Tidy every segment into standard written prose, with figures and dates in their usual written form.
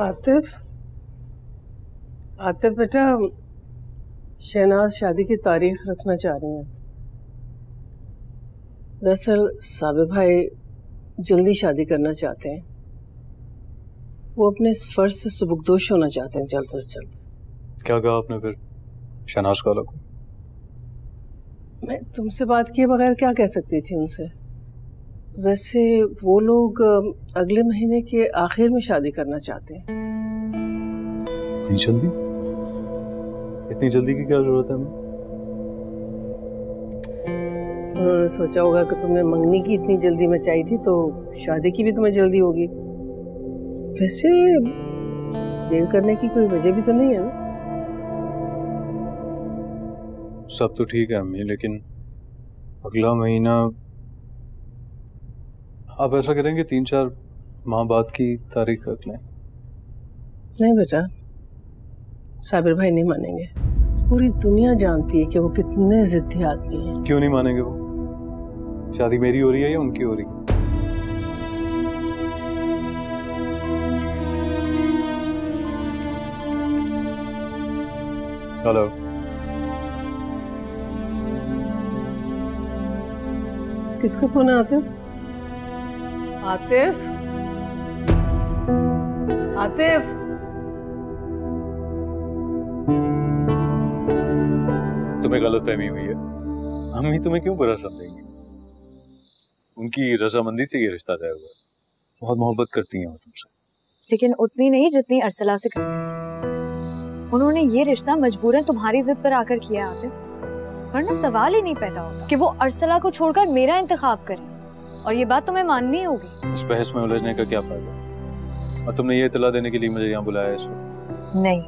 आतिफ, आतिफ बेटा, शहनाज शादी की तारीख रखना चाह रही हैं। दरअसल साबिर भाई जल्दी शादी करना चाहते हैं। वो अपने इस फर्ज से सुबुकदोश होना चाहते हैं जल्द अज जल्द। क्या कहा आपने फिर शहनाज वाला को? मैं तुमसे बात किए बगैर क्या कह सकती थी उनसे। वैसे वो लोग अगले महीने के आखिर में शादी करना चाहते हैं। इतनी जल्दी? इतनी जल्दी की क्या जरूरत है हमें? उन्होंने सोचा होगा कि तुमने मंगनी की इतनी जल्दी मचाई थी तो शादी की भी तुम्हें जल्दी होगी। वैसे देर करने की कोई वजह भी तो नहीं है ना? सब तो ठीक है अम्मी, लेकिन अगला महीना आप ऐसा करेंगे 3-4 माह बाद की तारीख रख लें। नहीं बेटा, साबिर भाई नहीं मानेंगे। पूरी दुनिया जानती है कि वो कितने जिद्दी आदमी हैं। क्यों नहीं मानेंगे वो? शादी मेरी हो रही है या उनकी हो रही है? हेलो, किसका फोन है? आतिफ, आतिफ, आतिफ। तुम्हें गलतफहमी हुई है। अम्मी तुम्हें क्यों बुरा समझेंगी? उनकी रजामंदी से ये रिश्ता तय हुआ है। बहुत मोहब्बत करती हैं वो तुमसे। लेकिन उतनी नहीं जितनी अरसला से करती है। उन्होंने ये रिश्ता मजबूरन तुम्हारी जिद पर आकर किया है आतिफ, वरना सवाल ही नहीं पैदा होता कि वो अरसला को छोड़कर मेरा इंतखाब करे। और ये बात तुम्हें माननी होगी। इस बहस में उलझने का क्या फायदा? और तुमने ये इत्तला देने के लिए मुझे यहाँ बुलाया है इस वक्त? नहीं,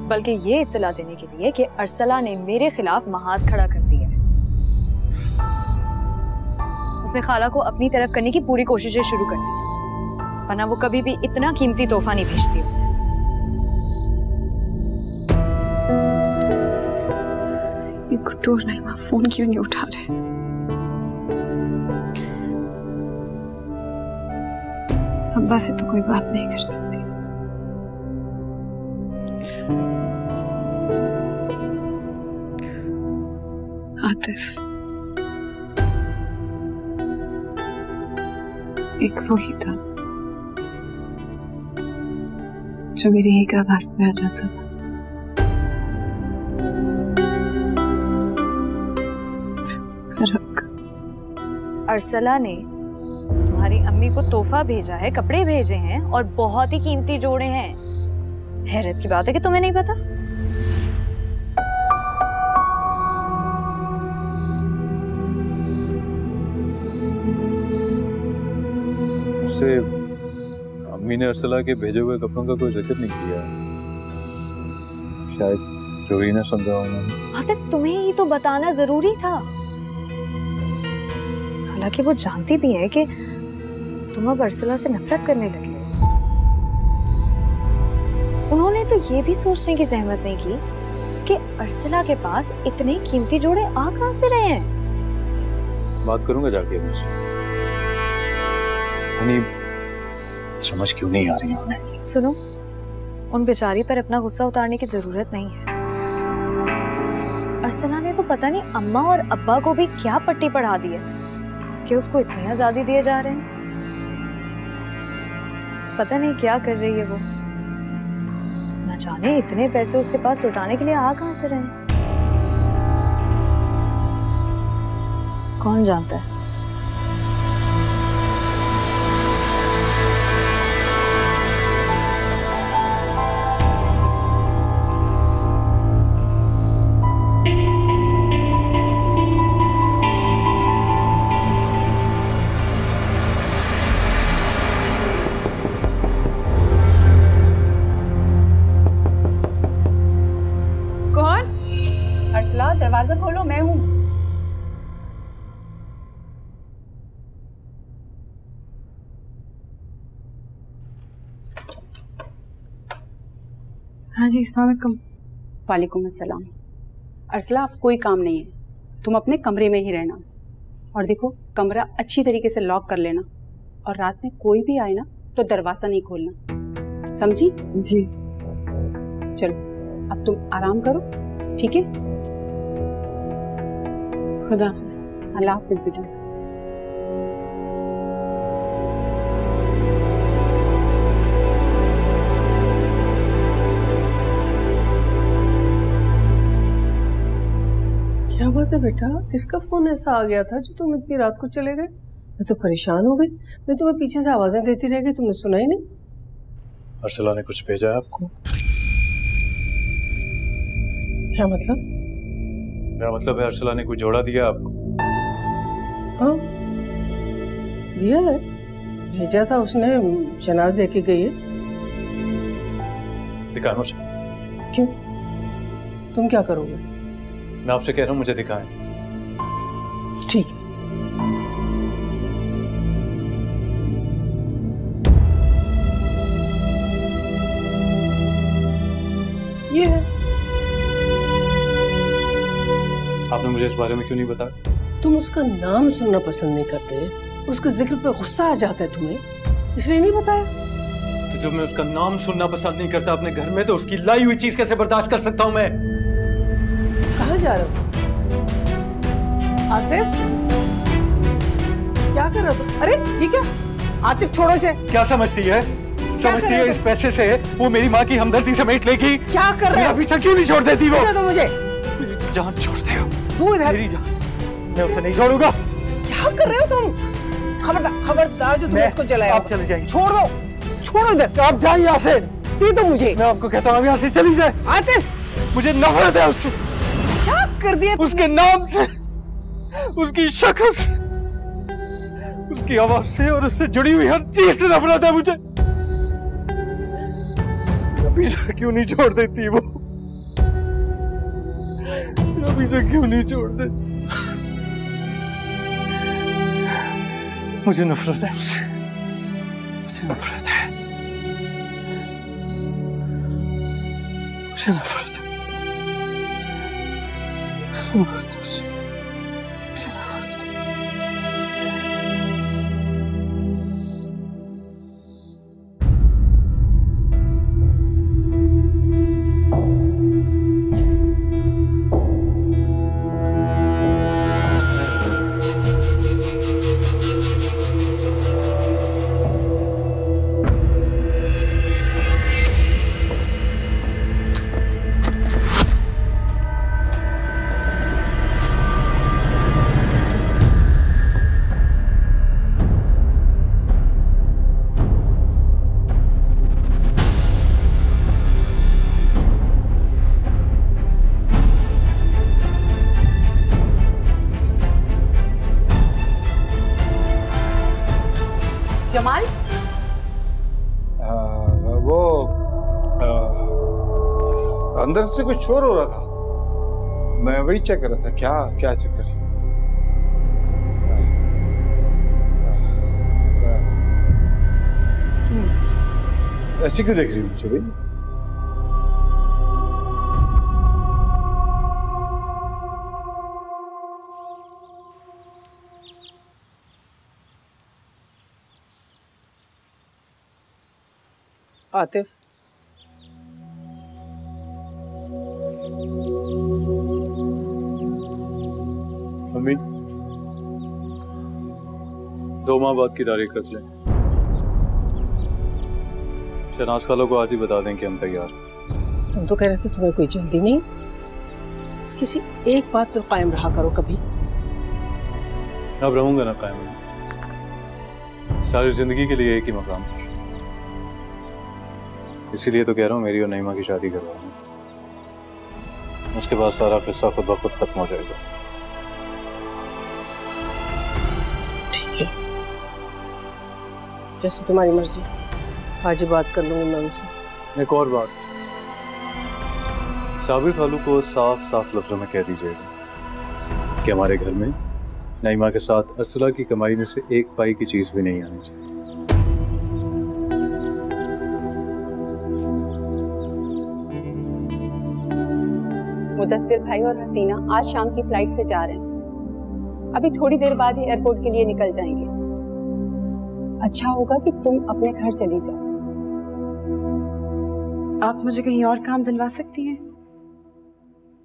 बल्कि ये इत्तला देने के लिए कि अरसला ने मेरे खिलाफ महाज खड़ा कर दिया है। उसने खाला को अपनी तरफ करने की पूरी कोशिशें शुरू कर दी, वरना वो कभी भी इतना कीमती तोहफा नहीं भेजती। ये गुड्डूर नहीं, मैं फोन क्यों नहीं उठा रहे? अब्बा से तो कोई बात नहीं कर सकती। आतिफ, एक वो ही था जो मेरी एक आवाज में आ जाता था। अरसला ने तुम्हारी अम्मी को तोहफा भेजा है, कपड़े भेजे हैं और बहुत ही कीमती जोड़े हैं। हैरत की बात है कि तुम्हें नहीं पता। उससे अम्मी ने अरसला के भेजे हुए कपड़ों का कोई जिक्र नहीं किया। शायद चोरी ना समझा उन्होंने। आतिफ, तुम्हें ये तो बताना जरूरी था। हालांकि वो जानती भी है कि तुम अब अरसला से नफरत करने लगे हो। उन्होंने तो ये भी सोचने की जहमत नहीं की कि अरसला के पास इतने कीमती जोड़े आ कहां से रहे हैं। बात करूंगा जाके उनसे। इतनी समझ क्यों नहीं आ रही है उन्हें? सुनो, उन बेचारी पर अपना गुस्सा उतारने की जरूरत नहीं है। अरसला ने तो पता नहीं अम्मा और अब्बा को भी क्या पट्टी पढ़ा दी है कि उसको इतनी आजादी दिए जा रहे हैं। पता नहीं क्या कर रही है वो। न जाने इतने पैसे उसके पास लौटाने के लिए आ कहां से रहे हैं। कौन जानता है। दरवाजा खोलो, मैं हूं। हाँ जी, अस्सलाम वालेकुम। वालेकुम अस्सलाम। अरसला, आप कोई काम नहीं है, तुम अपने कमरे में ही रहना। और देखो, कमरा अच्छी तरीके से लॉक कर लेना और रात में कोई भी आए ना तो दरवाजा नहीं खोलना। समझी? जी। चलो अब तुम आराम करो, ठीक है? खुदा हाफिज। अल्लाह हाफिज बेटा। क्या बात है बेटा, किसका फोन ऐसा आ गया था जो तुम इतनी रात को चले गए? मैं तो परेशान हो गई। मैं तुम्हें पीछे से आवाजें देती रह गई, तुमने सुना ही नहीं। अर्सला ने कुछ भेजा है आपको? क्या मतलब? मेरा मतलब है अर्सला ने कोई जोड़ा दिया आपको? हाँ दिया है, भेजा था उसने, शनाज दे के गई है। दिखाएं मुझे। क्यों, तुम क्या करोगे? मैं आपसे कह रहा हूँ मुझे दिखाएं। ठीक है। ये है। आपने मुझे इस बारे में क्यों नहीं बताया? तुम उसका नाम सुनना पसंद नहीं करते, उसके जिक्र पे गुस्सा आ जाता है तुम्हें, इसलिए नहीं बताया। तो जब मैं उसका नाम सुनना पसंद नहीं करता अपने घर में, तो उसकी लाई हुई चीज कैसे बर्दाश्त कर सकता हूं मैं? कहाँ जा रहे हो आतिफ? क्या कर रहे हो तुम? अरे ये क्या? आतिफ छोड़ो इसे। क्या समझती है? समझती है इस पैसे से वो मेरी माँ की हमदर्दी समेट लेगी? क्या कर रहे हो? पीछा क्यों नहीं छोड़ देती वो? तो मुझे जान छोड़ते हो? तू इधर। मेरी जान मैं उसे नहीं छोड़ूंगा। क्या कर रहे हो तुम? खबरदार खबरदार जो तुम इसको जलाया। आप चले जाइए। छोड़ दो, छोड़ो इधर। आप जाइए यहाँ से। दे दो मुझे। मैं आपको कहता हूँ यहाँ से चली जाए। आतिफ मुझे नफरत है उससे। क्या कर दिया? उसके नाम से, उसकी शक्ल से, उसकी आवाज से और उससे जुड़ी हुई हर चीज से नफरत है मुझे। पीछा क्यों नहीं छोड़ देती वो? पीछा क्यों नहीं छोड़ देती? मुझे नफरत है उससे, मुझे नफरत है, मुझे नफरत है, नफरत है उससे, मुझे नफरत है। जमाल, वो अंदर से कुछ शोर हो रहा था, मैं वही चेक कर रहा था। क्या क्या चक्कर है? तुम ऐसे क्यों देख रही हो मुझे भाई? आतिफ मम्मी 2 माह बाद की तारीख रख लें। शहनाज खाला को आज ही बता दें कि हम तैयार। तुम तो कह रहे थे तुम्हें कोई जल्दी नहीं, किसी एक बात पे कायम रहा करो कभी। अब रहूंगा ना कायम, सारी जिंदगी के लिए एक ही मकाम पर। इसीलिए तो कह रहा हूँ मेरी और नईमा की शादी करवाऊंगा, उसके बाद सारा किस्सा खुद ब खुद खत्म हो जाएगा। ठीक है, जैसे तुम्हारी मर्जी। आज ही बात कर लूंगी मैं उनसे। एक और बात, साबिर खालू को साफ साफ लफ्जों में कह दीजिएगा कि हमारे घर में नईमा के साथ अर्सला की कमाई में से एक पाई की चीज भी नहीं आनी चाहिए। मुदस्सिर भाई और हसीना आज शाम की फ्लाइट से जा रहे हैं, अभी थोड़ी देर बाद ही एयरपोर्ट के लिए निकल जाएंगे। अच्छा होगा कि तुम अपने घर चली जाओ। आप मुझे कहीं और काम दिलवा सकती हैं?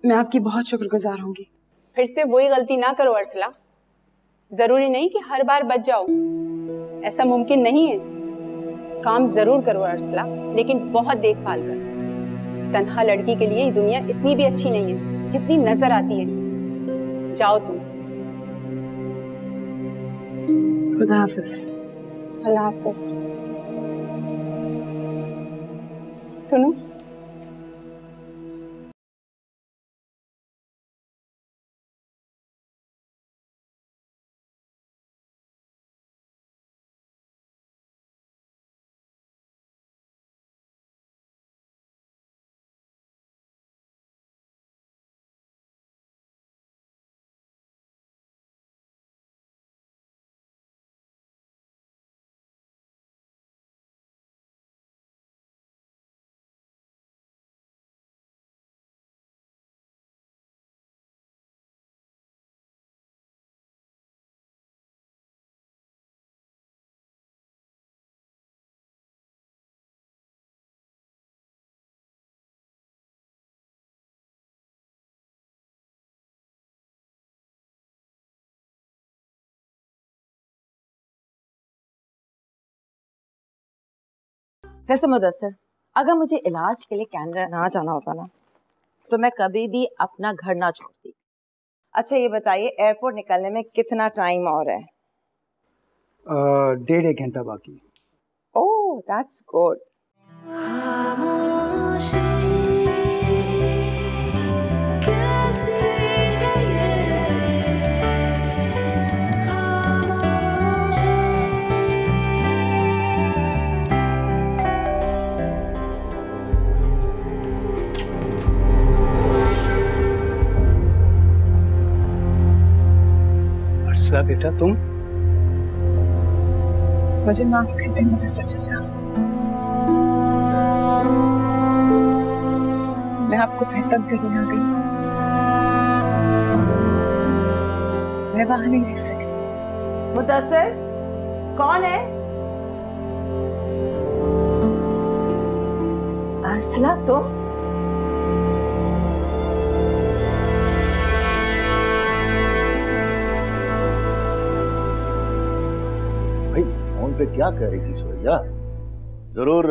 मैं आपकी बहुत शुक्रगुजार होंगी। फिर से वही गलती ना करो अर्सला। जरूरी नहीं कि हर बार बच जाओ, ऐसा मुमकिन नहीं है। काम जरूर करो अर्सला, लेकिन बहुत देखभाल करो। तन्हा लड़की के लिए ये दुनिया इतनी भी अच्छी नहीं है जितनी नजर आती है। जाओ तुम। खुदा हाफिज। अल्लाह हाफिज। सुनो, वैसे मुदस्सिर, अगर मुझे इलाज के लिए कनाडा ना जाना होता ना तो मैं कभी भी अपना घर ना छोड़ती। अच्छा ये बताइए, एयरपोर्ट निकलने में कितना टाइम और है? 1.5 घंटा बाकी। Oh that's good. अर्सला बेटा, तुम मुझे माफ कर दें मुदस्सिर चाचा। मैं आपको फिर तंग करने आ गई। मैं वहां नहीं रह सकती। मुदस्सिर कौन है? अर्सला तुम? भाई फोन पे क्या कह रही थी सुरैया? जरूर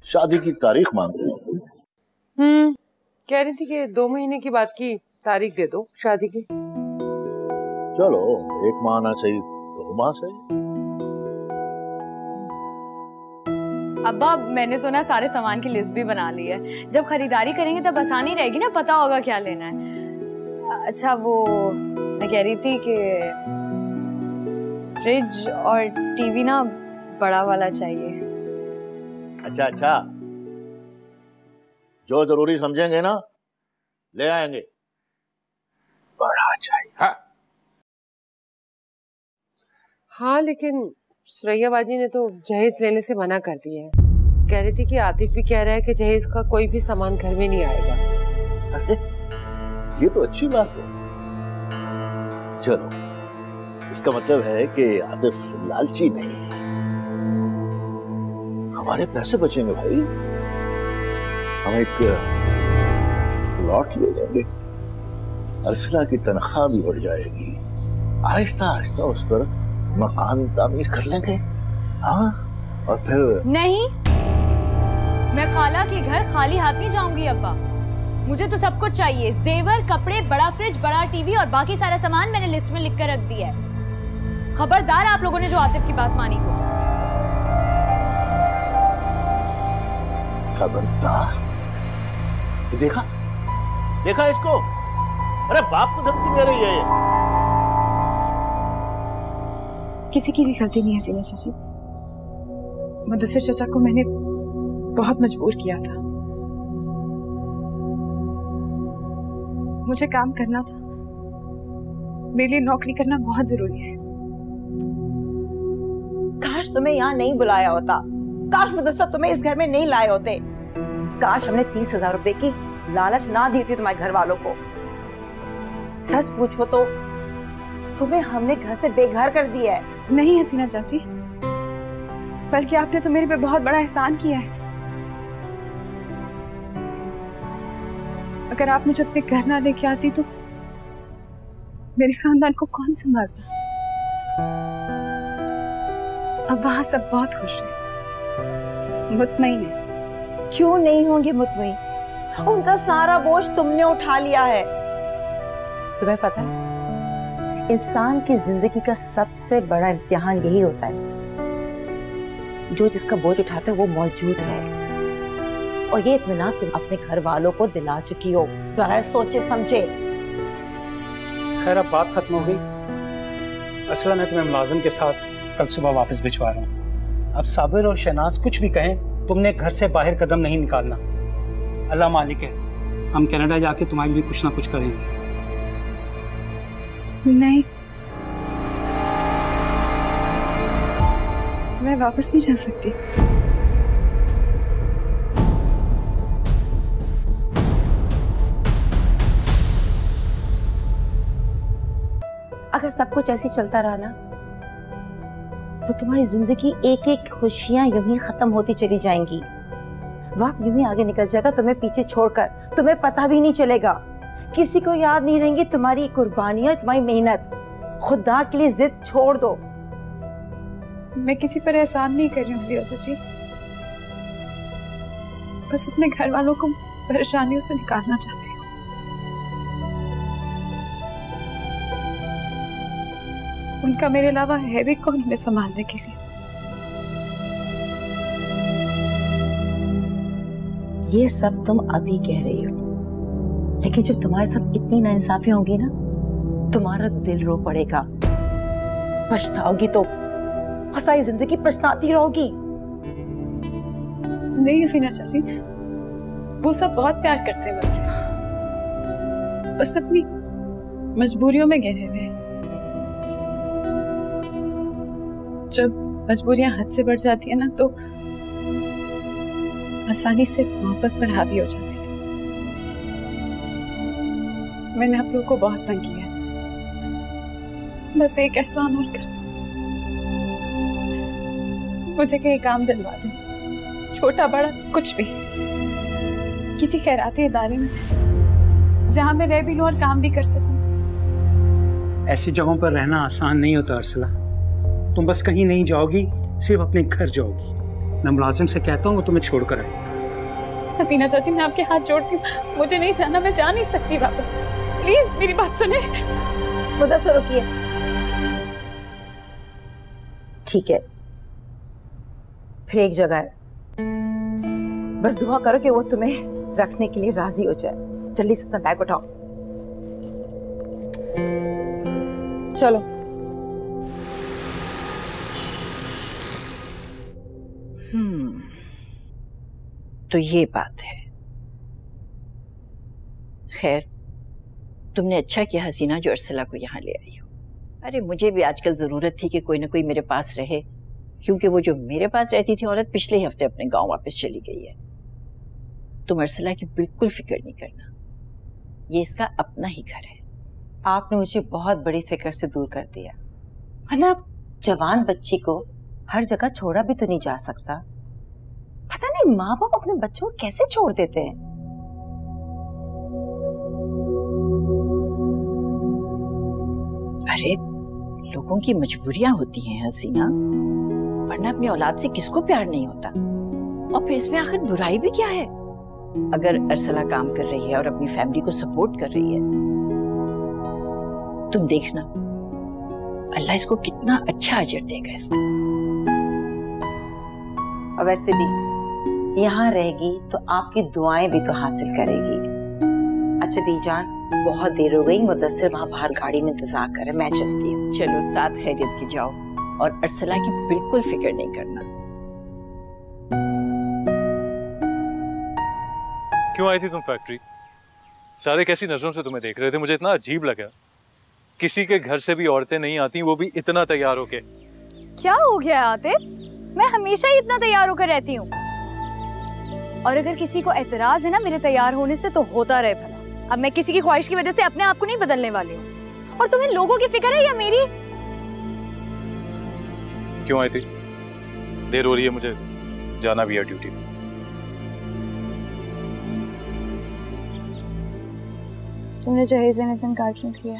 शादी की तारीख मांग रही थी। कह रही थी कि 2 महीने की बात की तारीख दे दो शादी की। चलो 1 माह ना सही 2 माह सही। अब्बा मैंने तो ना सारे सामान की लिस्ट भी बना ली है। जब खरीदारी करेंगे तब आसानी रहेगी ना, पता होगा क्या लेना है। अच्छा वो मैं कह रही थी कि फ्रिज और टीवी ना बड़ा वाला चाहिए। अच्छा जो जरूरी समझेंगे ना ले आएंगे। बड़ा चाहिए। हाँ लेकिन सुरैया बाजी ने तो जहेज लेने से मना कर दिया है। कह रही थी कि आतिफ भी कह रहा है कि जहेज का कोई भी सामान घर में नहीं आएगा। अरे ये तो अच्छी बात है। चलो इसका मतलब है कि आतिफ लालची नहीं है। हमारे पैसे बचेंगे भाई। हम एक प्लॉट ले लेंगे, अर्सला की तनख्वाह भी बढ़ जाएगी। आहिस्ता आहिस्ता उस पर मकान तामीर कर लेंगे। हाँ और फिर नहीं, मैं खाला के घर खाली हाथ नहीं जाऊंगी अब्बा। मुझे तो सब कुछ चाहिए, जेवर, कपड़े, बड़ा फ्रिज, बड़ा टीवी और बाकी सारा सामान मैंने लिस्ट में लिख कर रख दिया है। खबरदार आप लोगों ने जो आतिफ की बात मानी तो। खबरदार। देखा इसको? अरे बाप को धमकी दे रही है ये। किसी की भी गलती नहीं है सीमा चाची। मुदस्सिर चाचा को मैंने बहुत मजबूर किया था। मुझे काम करना था। मेरे लिए नौकरी करना बहुत जरूरी है। काश तुम्हें यहाँ नहीं बुलाया होता। काश मुदस्सिर तुम्हें इस घर में नहीं लाए होते। काश हमने 30,000 रुपए की लालच ना दी थी तुम्हारे घर वालों को। सच पूछो तो तुम्हें हमने घर से बेघर कर दिया है। नहीं हसीना चाची, बल्कि आपने तो मेरे पे बहुत बड़ा एहसान किया है। अगर आप मुझे अपने घर ना लेके आती तो मेरे खानदान को कौन संभालता? अब वहां सब बहुत खुश है, मुतमईन है। क्यों नहीं होंगे मुतमईन? उनका सारा बोझ तुमने उठा लिया है। तुम्हें पता है, इंसान की जिंदगी का सबसे बड़ा इम्तिहान यही होता है, जो जिसका बोझ उठाता है वो मौजूद रहे। और ये इत्मीनान तुम अपने घर वालों को दिला चुकी हो, जरा सोचे समझे। खैर अब बात खत्म हो गई। असला मैं तुम्हें मुलाजिम के साथ कल सुबह वापस भिजवा रहा हूँ। अब साबिर और शहनाज कुछ भी कहें, तुमने घर से बाहर कदम नहीं निकालना। अल्लाह मालिक है, हम कनाडा जाके तुम्हारे लिए कुछ ना कुछ करेंगे। नहीं, मैं वापस नहीं जा सकती। अगर सब कुछ ऐसे चलता रहा ना, तो तुम्हारी जिंदगी एक एक खुशियां यूं ही खत्म होती चली जाएंगी। वक्त यूं ही आगे निकल जाएगा तुम्हें पीछे छोड़कर, तुम्हें पता भी नहीं चलेगा। किसी को याद नहीं रहेंगी तुम्हारी कुर्बानियां, तुम्हारी मेहनत। खुदा के लिए जिद छोड़ दो। मैं किसी पर एहसान नहीं कर रही हूँ ज़िया चाची, बस अपने घर वालों को परेशानियों से निकालना चाहती हूँ। उनका मेरे अलावा है भी कौन उन्हें संभालने के लिए? ये सब तुम अभी कह रही हो, लेकिन जब तुम्हारे साथ इतनी नाइंसाफी होगी ना, तुम्हारा दिल रो पड़ेगा। पछताओगी तो सारी जिंदगी पछताती रहोगी। नहीं हसीना चाची, वो सब बहुत प्यार करते हैं मुझसे, बस अपनी मजबूरियों में गिरे हुए हैं। जब मजबूरियां हद से बढ़ जाती है ना, तो आसानी से मोहब्बत पर हावी हो जाती है। मैंने आप लोगों को बहुत तंग किया, बस एक एहसान और कर, मुझे कहीं काम दिलवा दे, छोटा बड़ा कुछ भी, किसी खैराती इदारे में जहां मैं रह भी लूं और काम भी कर सकूं। ऐसी जगहों पर रहना आसान नहीं होता अर्सला। तुम बस कहीं नहीं जाओगी, सिर्फ अपने घर जाओगी। मैं मुलाजिम से कहता हूँ वो तुम्हें छोड़कर आए। हसीना चाची, मैं आपके हाथ जोड़ती हूँ, मुझे नहीं जाना, मैं जा नहीं सकती वापस। प्लीज मेरी बात सुने। मुदस्सिर रुकिए। ठीक है, फिर एक जगह है, बस दुआ करो कि वो तुम्हें रखने के लिए राजी हो जाए। जल्दी से अपना बैग उठाओ, चलो। तो ये बात है। खैर, तुमने अच्छा किया हसीना जो अर्सला को यहाँ ले आई हो। अरे मुझे भी आजकल जरूरत थी कि कोई ना कोई मेरे पास रहे, क्योंकि वो जो मेरे पास रहती थी औरत पिछले ही हफ्ते अपने गांव वापस चली गई है। तुम अर्सला की बिल्कुल फिक्र नहीं करना, ये इसका अपना ही घर है। आपने मुझे बहुत बड़ी फिक्र से दूर कर दिया, वरना जवान बच्ची को हर जगह छोड़ा भी तो नहीं जा सकता। पता नहीं माँ बाप अपने बच्चों को कैसे छोड़ देते हैं। अरे लोगों की मजबूरियां होती हैं हसीना, वरना अपनी औलाद से किसको प्यार नहीं होता। और फिर इसमें आखिर बुराई भी क्या है? अगर अर्सला काम कर रही है और अपनी फैमिली को सपोर्ट कर रही है, तुम देखना अल्लाह इसको कितना अच्छा अजर देगा इसका। और वैसे भी यहाँ रहेगी तो आपकी दुआएं भी तो हासिल करेगी। अच्छा दीजान, बहुत देर हो गई, मुदस्सिर वहां बाहर गाड़ी में इंतजार कर रहे, मैं चलती हूँ। चलो साथ खैरियत की जाओ, और अर्सला की बिल्कुल फिक्र नहीं करना। क्यों आई थी तुम फैक्ट्री? सारे कैसी नजरों से तुम्हें देख रहे थे, मुझे इतना अजीब लगा। किसी के घर से भी औरतें नहीं आती, वो भी इतना तैयार होके। क्या हो गया आतिफ? मैं हमेशा ही इतना तैयार होकर रहती हूँ, और अगर किसी को एतराज है ना मेरे तैयार होने से, तो होता रहे भला। अब मैं किसी की ख्वाहिश की वजह से अपने आप को नहीं बदलने वाली हूँ। और तुम्हें लोगों की फिक्र है या मेरी? क्यों आई थी? देर हो रही है, मुझे जाना भी है ड्यूटी पे। तुमने जहेज लेने से इनकार क्यों किया?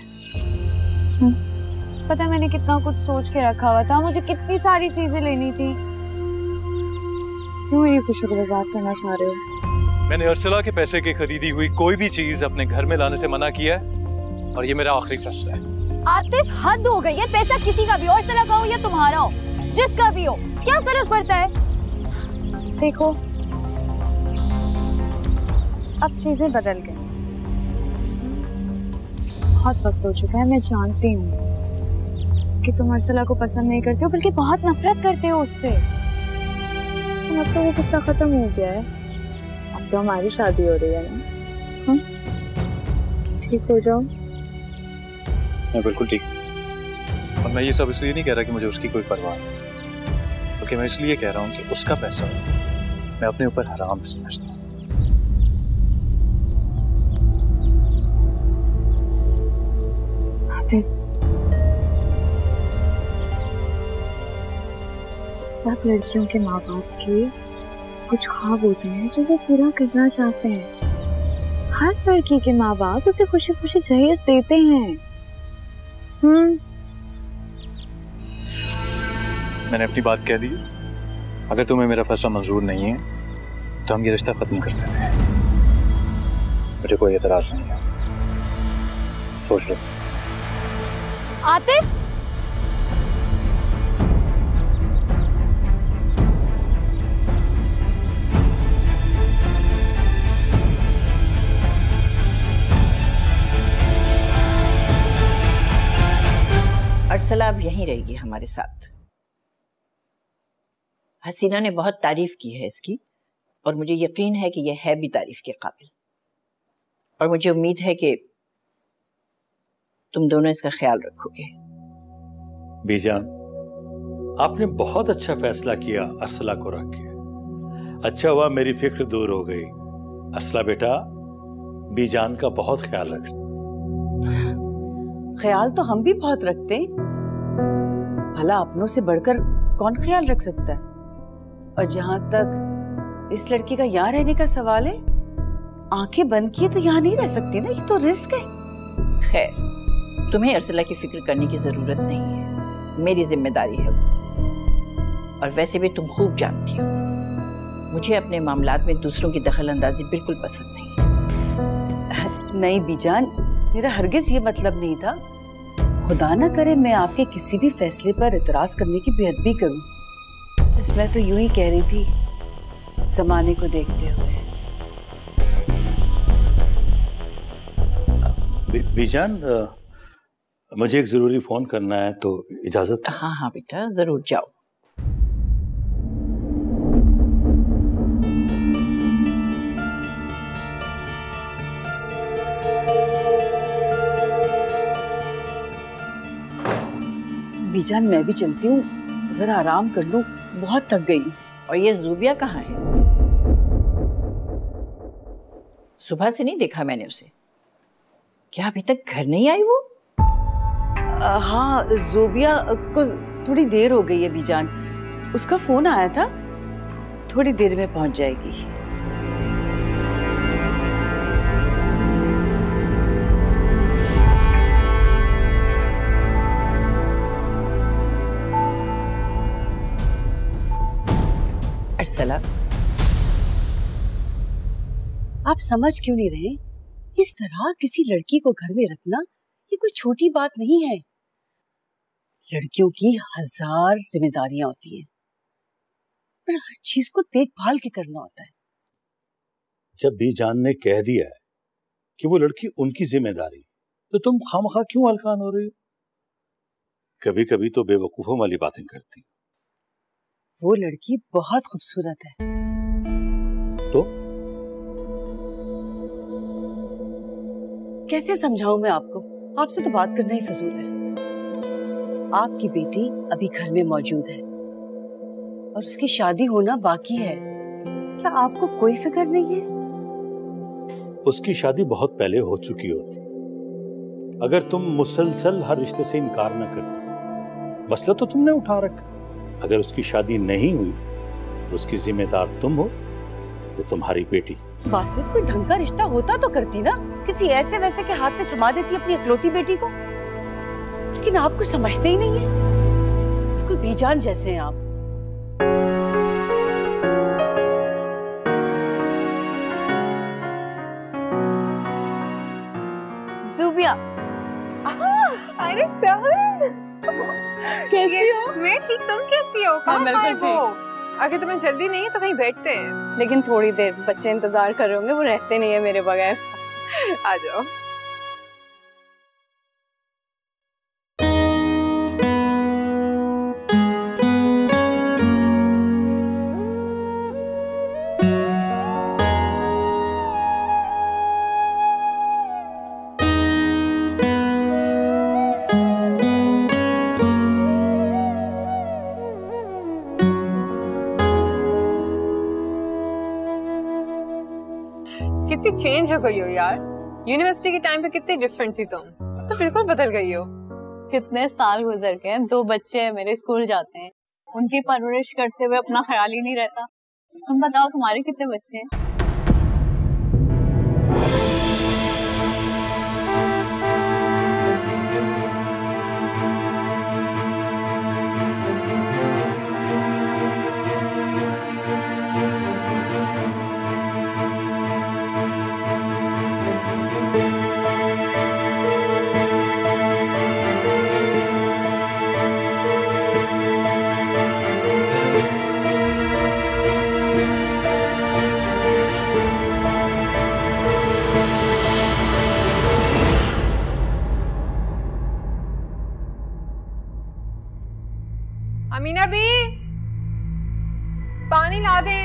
पता है मैंने कितना कुछ सोच के रखा हुआ था, मुझे कितनी सारी चीजें लेनी थी। क्यों मेरी खुशी को बर्बाद करना चाह रहे हो? मैंने अर्सला के पैसे की खरीदी हुई कोई भी चीज अपने घर में लाने से मना किया है और ये मेरा आखिरी फैसला है। आतिफ, हद हो गई है। पैसा किसी का भी हो, अर्सला का हो या तुम्हारा हो, जिसका भी हो, क्या फर्क पड़ता है? देखो अब चीजें बदल गई, बहुत वक्त हो चुका है। मैं जानती हूँ कि तुम अर्सला को पसंद नहीं करते हो, बल्कि बहुत नफरत करते हो उससे। अब तो वो किस्सा खत्म हो गया है, अब तो हमारी शादी हो रही है ना। ठीक हो जाओ। मैं बिल्कुल ठीक, और मैं ये सब इसलिए नहीं कह रहा कि मुझे उसकी कोई परवाह नहीं, क्योंकि मैं इसलिए कह रहा हूँ कि उसका पैसा मैं अपने ऊपर हराम समझता हूँ। सब लड़कियों के माँ बाप के कुछ ख्वाब होते हैं जो वो पूरा करना चाहते हैं। हर लड़की के माँ बाप उसे खुशी खुशी जहेज देते हैं। मैंने अपनी बात कह दी। अगर तुम्हें मेरा फैसला मंजूर नहीं है तो हम ये रिश्ता खत्म कर देते हैं। मुझे कोई एतराज नहीं है, सोच लो। आतिफ, अर्सला अब यहीं रहेगी हमारे साथ। हसीना ने बहुत तारीफ की है इसकी, और मुझे यकीन है कि यह है भी तारीफ के काबिल, और मुझे उम्मीद है कि तुम दोनों इसका ख्याल रखोगे। बीजान, आपने बहुत अच्छा फैसला किया अर्सला को रख के। अच्छा हुआ मेरी फिक्र दूर हो गई। अर्सला बेटा, बीजान का बहुत ख्याल रखना। ख्याल तो हम भी बहुत रखते हैं, भला अपनों से बढ़कर कौन ख्याल रख सकता है। और जहां तक इस लड़की का यहाँ रहने का सवाल है, आंखें बंद किए तो यहाँ नहीं रह सकती ना, ये तो रिस्क है। खैर, तुम्हें अर्सला की फिक्र करने की जरूरत नहीं है, मेरी जिम्मेदारी है वो। और वैसे भी तुम खूब जानती हो मुझे अपने मामलात में दूसरों की दखल अंदाजी बिल्कुल पसंद नहीं। नहीं बीजान, मेरा हरगिज ये मतलब नहीं था। खुदा ना करे मैं आपके किसी भी फैसले पर इतराज करने की बेअदबी करूं। बस मैं तो यूं ही कह रही थी, जमाने को देखते हुए। बीजान, मुझे एक जरूरी फोन करना है, तो इजाजत? हाँ हाँ बेटा, जरूर जाओ। बीजान, मैं भी चलती हूँ, जरा आराम कर लूं, बहुत थक गई। और ये जूबिया कहाँ है? सुबह से नहीं देखा मैंने उसे। क्या अभी तक घर नहीं आई वो? हाँ, जोबिया को थोड़ी देर हो गई है बीजान, उसका फोन आया था, थोड़ी देर में पहुंच जाएगी। अर्सला, आप समझ क्यों नहीं रहे? इस तरह किसी लड़की को घर में रखना ये कोई छोटी बात नहीं है। लड़कियों की 1000 जिम्मेदारियां होती हैं, और हर चीज को देखभाल के करना होता है। जब बीजान ने कह दिया है कि वो लड़की उनकी जिम्मेदारी, तो तुम खामखा क्यों हलकान हो रही हो? कभी कभी तो बेवकूफों वाली बातें करती। वो लड़की बहुत खूबसूरत है। तो कैसे समझाऊं मैं आपको? आपसे तो बात करना ही फजूल है। आपकी बेटी अभी घर में मौजूद है और उसकी शादी होना बाकी है। क्या आपको कोई फिक्र नहीं है? उसकी शादी बहुत पहले हो चुकी होती अगर तुम मुसलसल हर रिश्ते से इनकार न करती। मसला तो तुमने उठा रखा। अगर उसकी शादी नहीं हुई तो उसकी जिम्मेदार तुम हो, वो तुम्हारी बेटी। बासित कोई ढंग का रिश्ता होता तो करती ना, किसी ऐसे वैसे के हाथ में थमा देती अपनी इकलौती बेटी को। लेकिन आप कुछ समझते ही नहीं है, बिल्कुल बेजान जैसे हैं आप। ज़ुबिया, अरे सहल, कैसी हो? मैं ठीक, तुम कैसी हो? हाँ, बिल्कुल ठीक। अगर तुम्हें जल्दी नहीं है तो कहीं बैठते हैं। लेकिन थोड़ी देर, बच्चे इंतजार कर रहे होंगे, वो रहते नहीं है मेरे बगैर। आ जाओ। कितनी चेंज हो गई हो यार। यूनिवर्सिटी के टाइम पे कितनी डिफरेंट थी तुम, तो बिल्कुल बदल गई हो। कितने साल गुजर गए, 2 बच्चे हैं मेरे, स्कूल जाते हैं, उनकी परवरिश करते हुए अपना ख्याल ही नहीं रहता। तुम बताओ तुम्हारे कितने बच्चे हैं? अमीना भी, पानी ला दे।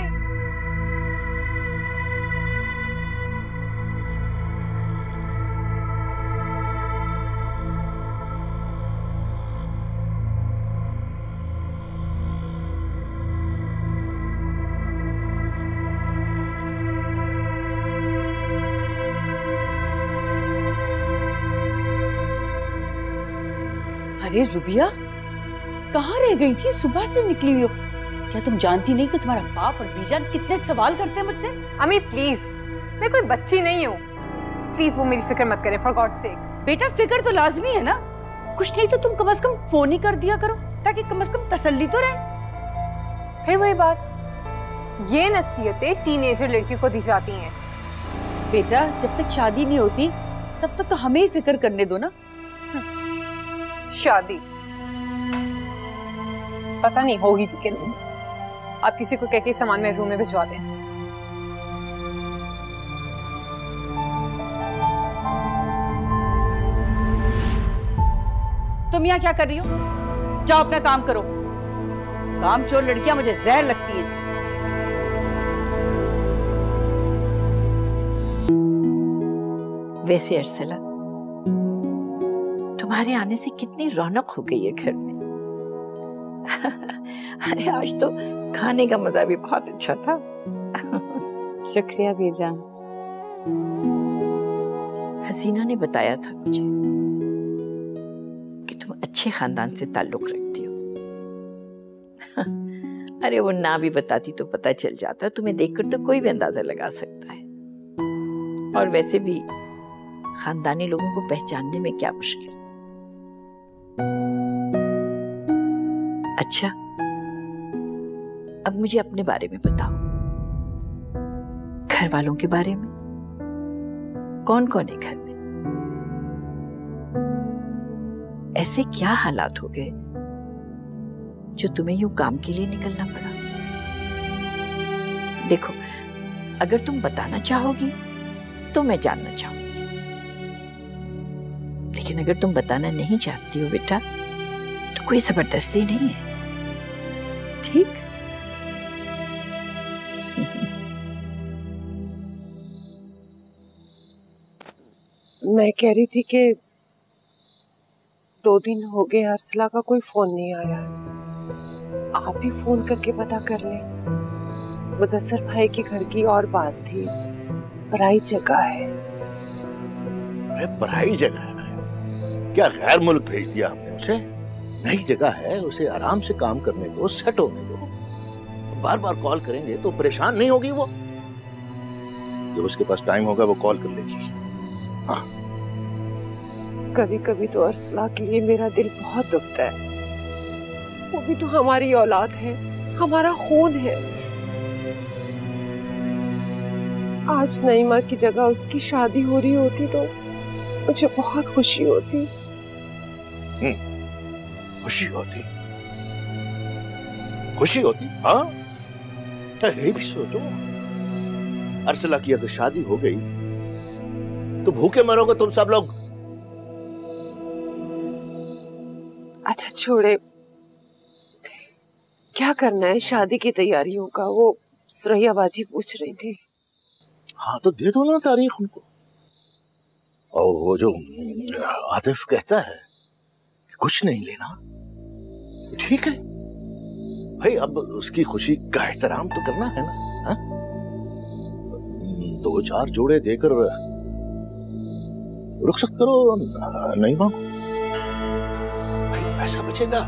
अरे रुबिया, कहाँ रह गई थी? सुबह से निकली हुई हो। क्या तुम जानती नहीं कि तुम्हारा बाप और बीजान कितने सवाल करते हैं मुझसे? अमी प्लीज, मैं कोई बच्ची नहीं हूँ, प्लीज वो मेरी फिक्र मत करे, फॉर गॉड सेक। बेटा फिक्र तो लाजमी है ना, कुछ नहीं तो तुम कम से कम फोन ही कर दिया करो, ताकि कम से कम तसल्ली तो रहे। फिर वही बात, ये नसीहतें टीनेजर लड़कियों को दी जाती हैं। बेटा जब तक शादी नहीं होती तब तक तो हमें ही फिक्र करने दो ना। शादी पता नहीं होगी भी कि नहीं। आप किसी को कह के सामान में रूम में भिजवा दें। तुम यहाँ क्या कर रही हो? जाओ अपना काम करो। काम चोर लड़कियां मुझे जहर लगती हैं। वैसे अर्सला, तुम्हारे आने से कितनी रौनक हो गई है घर में। अरे आज तो खाने का मजा भी बहुत अच्छा था। शुक्रिया बीजान। हसीना ने बताया था मुझे कि तुम अच्छे खानदान से ताल्लुक रखती हो। अरे वो ना भी बताती तो पता चल जाता, तुम्हें देखकर तो कोई भी अंदाजा लगा सकता है। और वैसे भी खानदानी लोगों को पहचानने में क्या मुश्किल। अच्छा, अब मुझे अपने बारे में बताओ, घर वालों के बारे में। कौन कौन है घर में? ऐसे क्या हालात हो गए जो तुम्हें यूं काम के लिए निकलना पड़ा? देखो, अगर तुम बताना चाहोगी तो मैं जानना चाहूंगी, लेकिन अगर तुम बताना नहीं चाहती हो बेटा तो कोई जबरदस्ती नहीं है, ठीक? मैं कह रही थी कि 2 दिन हो गए अर्सला का कोई फोन नहीं आया। आप ही फोन करके पता कर लें। मुदस्सर भाई के घर की और बात थी, पराई जगह है। अरे पराई जगह है? क्या गैर मुल्क भेज दिया हमने उसे? नई जगह है, उसे आराम से काम करने दो, सेट होने दो। बार बार कॉल करेंगे तो परेशान नहीं होगी वो? जब उसके पास टाइम होगा वो कॉल कर लेगी। हाँ। कभी कभी तो अरसला के लिए मेरा दिल बहुत दुखता है। वो भी तो हमारी औलाद है, हमारा खून है। आज नईमा की जगह उसकी शादी हो रही होती तो मुझे बहुत खुशी होती। खुशी होती, खुशी होती। हाँ, ये भी सोचो, अरसला की अगर शादी हो गई तो भूखे मरोगे तुम सब लोग। अच्छा छोड़े, क्या करना है शादी की तैयारियों का? वो सुरैया बाजी पूछ रही थी। हाँ तो दे दो ना तारीख उनको। और वो जो आतिफ कहता है कि कुछ नहीं लेना, तो ठीक है भाई, अब उसकी खुशी का एहतराम तो करना है ना। हा? 2-4 जोड़े देकर रुखसत करो नईमा को। भाई पैसा बचेगा,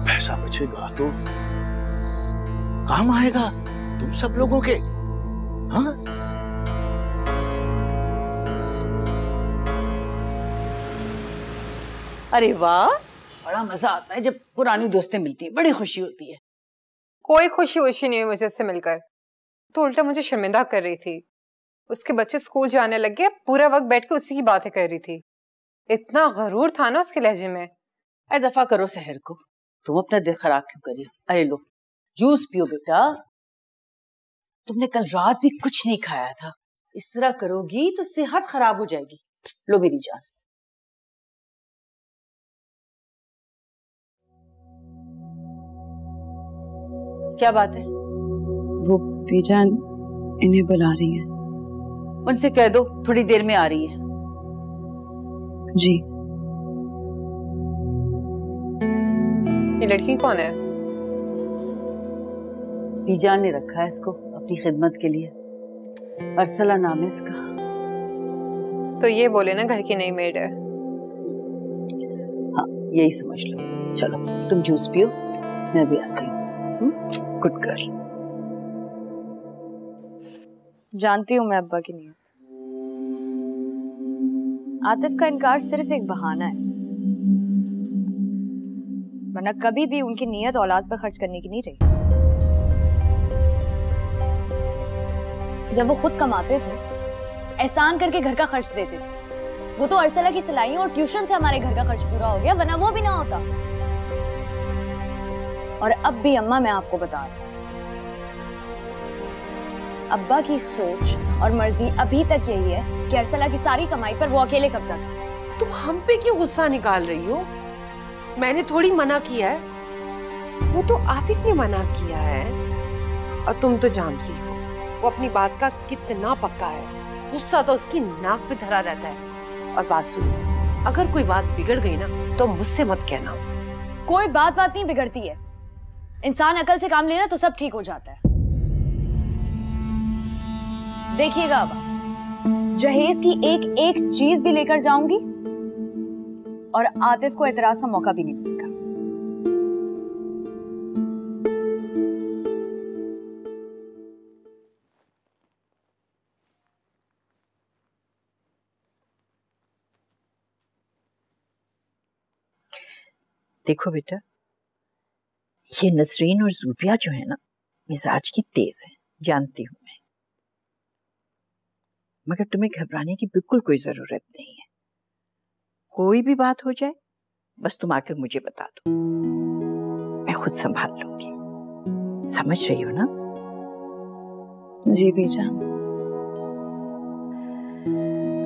पैसा बचेगा तो काम आएगा तुम सब लोगों के। हाँ? अरे वाह, बड़ा मजा आता है जब पुरानी दोस्तें मिलती हैं, बड़ी खुशी होती है। कोई खुशी वुशी नहीं हुई मुझे उससे मिलकर, तो उल्टा मुझे शर्मिंदा कर रही थी। उसके बच्चे स्कूल जाने लग गए, पूरा वक्त बैठ के उसी की बातें कर रही थी। इतना गरूर था ना उसके लहजे में। ऐ दफा करो सहर को, तुम अपना दिल खराब क्यों करिए। अरे लो जूस पियो बेटा, तुमने कल रात भी कुछ नहीं खाया था। इस तरह करोगी तो सेहत खराब हो जाएगी। लो मेरी जान। क्या बात है? वो बीजान इन्हें बुला रही है। उनसे कह दो थोड़ी देर में आ रही है। जी। ये लड़की कौन है? बीजान ने रखा है इसको अपनी खिदमत के लिए। अरसला नाम है इसका। तो ये बोले ना घर की नई मेड है। हाँ यही समझ लो। चलो तुम जूस पियो, मैं भी आती हूँ। Good girl. जानती हूँ मैं अब्बा की नीयत। आतिफ का इनकार सिर्फ एक बहाना है, वरना कभी भी उनकी नीयत औलाद पर खर्च करने की नहीं रही। जब वो खुद कमाते थे, एहसान करके घर का खर्च देते थे। वो तो अरसला की सिलाइयों और ट्यूशन से हमारे घर का खर्च पूरा हो गया, वरना वो भी ना होता। और अब भी अम्मा मैं आपको बता रही हूँ, अब्बा की सोच और मर्जी अभी तक यही है कि अरसला की सारी कमाई पर वो अकेले कब्जा करे। तुम हम पे क्यों गुस्सा निकाल रही हो? मैंने थोड़ी मना किया है, वो तो आतिफ ने मना किया है। और तुम तो जानती हो वो अपनी बात का कितना पक्का है। गुस्सा तो उसकी नाक पे धरा रहता है। और बात सुनो, अगर कोई बात बिगड़ गई ना तो मुझसे मत कहना। कोई बात नहीं बिगड़ती है। इंसान अकल से काम लेना तो सब ठीक हो जाता है। देखिएगा अब जहेज की एक एक चीज भी लेकर जाऊंगी और आतिफ को एतराज का मौका भी नहीं मिलेगा। देखो बेटा, ये नसरीन और ज़ूबिया जो है ना, मिजाज की तेज है, जानती हूं मैं। मगर तुम्हें घबराने की बिल्कुल कोई जरूरत नहीं है। कोई भी बात हो जाए बस तुम आकर मुझे बता दो, मैं खुद संभाल लूंगी। समझ रही हो ना? जी बेटा।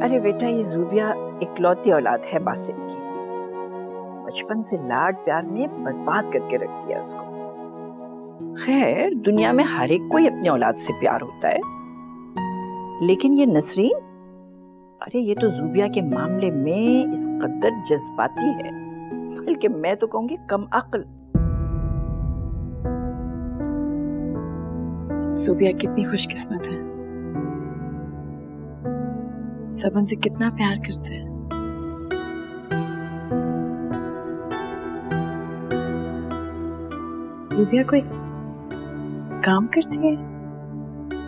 अरे बेटा, ये ज़ूबिया इकलौती औलाद है बासित की। बचपन से लाड प्यार में बर्बाद करके रख दिया उसको। खैर दुनिया में हर एक को ही अपनी औलाद से प्यार होता है, लेकिन ये नसरीन, अरे ये तो ज़ूबिया के मामले में इस कदर जज्बाती है, बल्कि मैं तो कहूंगी कम अक्ल। ज़ूबिया कितनी खुशकिस्मत है, सब उनसे कितना प्यार करते हैं। ज़ूबिया कोई काम करती है?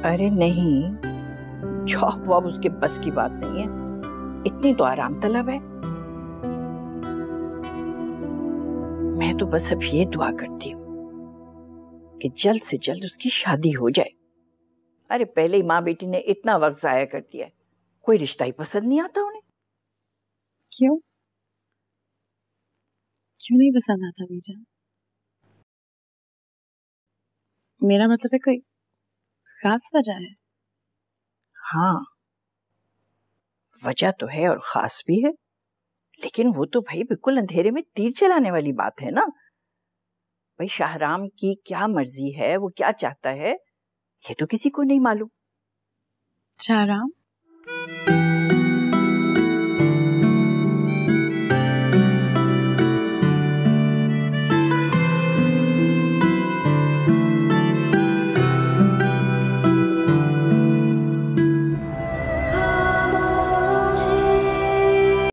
अरे नहीं, जॉब वॉब उसके बस की बात नहीं है, इतनी तो आराम तलब है। मैं तो बस अब ये दुआ करती हूँ कि जल्द से जल्द उसकी शादी हो जाए। अरे पहले ही माँ बेटी ने इतना वक्त जाया कर दिया है, कोई रिश्ता ही पसंद नहीं आता उन्हें। क्यों क्यों नहीं पसंद आता मीजा? मेरा मतलब है कोई खास वजह है? हाँ, वजह तो है और खास भी है, लेकिन वो तो भाई बिल्कुल अंधेरे में तीर चलाने वाली बात है ना। भाई शाहराम की क्या मर्जी है, वो क्या चाहता है, ये तो किसी को नहीं मालूम। शाहराम